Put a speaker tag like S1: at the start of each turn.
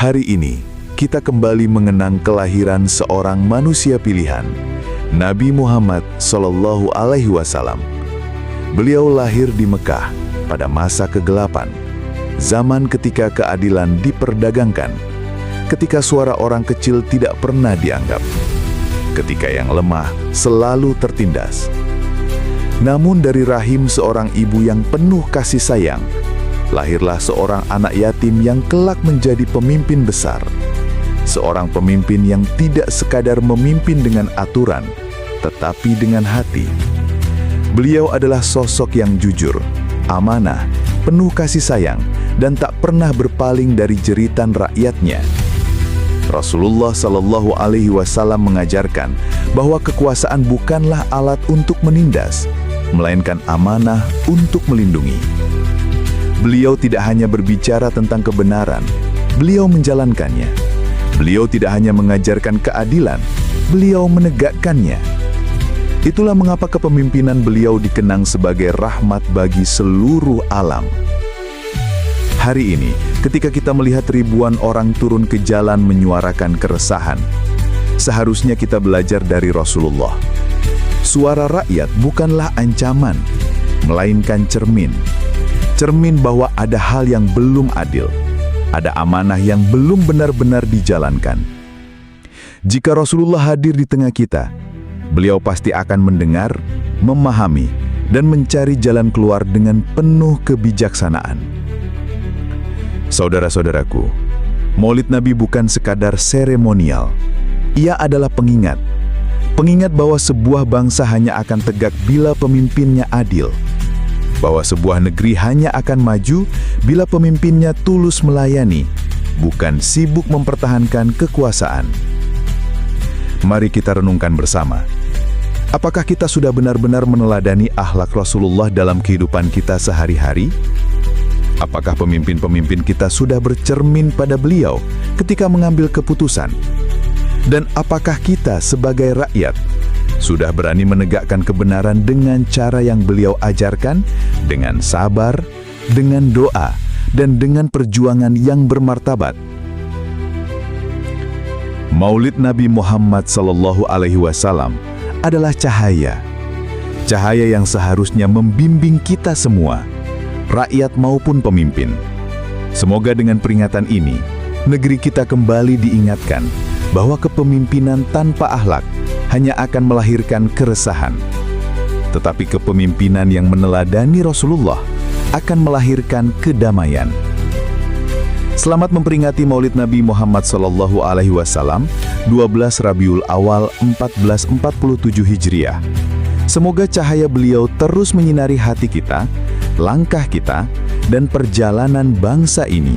S1: Hari ini, kita kembali mengenang kelahiran seorang manusia pilihan, Nabi Muhammad SAW. Beliau lahir di Mekah pada masa kegelapan, zaman ketika keadilan diperdagangkan, ketika suara orang kecil tidak pernah dianggap, ketika yang lemah selalu tertindas. Namun dari rahim seorang ibu yang penuh kasih sayang, lahirlah seorang anak yatim yang kelak menjadi pemimpin besar. Seorang pemimpin yang tidak sekadar memimpin dengan aturan, tetapi dengan hati. Beliau adalah sosok yang jujur, amanah, penuh kasih sayang, dan tak pernah berpaling dari jeritan rakyatnya. Rasulullah SAW mengajarkan bahwa kekuasaan bukanlah alat untuk menindas, melainkan amanah untuk melindungi. Beliau tidak hanya berbicara tentang kebenaran, beliau menjalankannya. Beliau tidak hanya mengajarkan keadilan, beliau menegakkannya. Itulah mengapa kepemimpinan beliau dikenang sebagai rahmat bagi seluruh alam. Hari ini, ketika kita melihat ribuan orang turun ke jalan menyuarakan keresahan, seharusnya kita belajar dari Rasulullah. Suara rakyat bukanlah ancaman, melainkan cermin. Cermin bahwa ada hal yang belum adil, ada amanah yang belum benar-benar dijalankan. Jika Rasulullah hadir di tengah kita, beliau pasti akan mendengar, memahami, dan mencari jalan keluar dengan penuh kebijaksanaan. Saudara-saudaraku, Maulid Nabi bukan sekadar seremonial. Ia adalah pengingat. Pengingat bahwa sebuah bangsa hanya akan tegak bila pemimpinnya adil. Bahwa sebuah negeri hanya akan maju bila pemimpinnya tulus melayani, bukan sibuk mempertahankan kekuasaan. Mari kita renungkan bersama. Apakah kita sudah benar-benar meneladani akhlak Rasulullah dalam kehidupan kita sehari-hari? Apakah pemimpin-pemimpin kita sudah bercermin pada beliau ketika mengambil keputusan? Dan apakah kita sebagai rakyat sudah berani menegakkan kebenaran dengan cara yang beliau ajarkan, dengan sabar, dengan doa, dan dengan perjuangan yang bermartabat? Maulid Nabi Muhammad SAW adalah cahaya. Cahaya yang seharusnya membimbing kita semua, rakyat maupun pemimpin. Semoga dengan peringatan ini, negeri kita kembali diingatkan bahwa kepemimpinan tanpa akhlak hanya akan melahirkan keresahan. Tetapi kepemimpinan yang meneladani Rasulullah akan melahirkan kedamaian. Selamat memperingati Maulid Nabi Muhammad SAW, 12 Rabiul Awal 1447 Hijriah. Semoga cahaya beliau terus menyinari hati kita, langkah kita, dan perjalanan bangsa ini.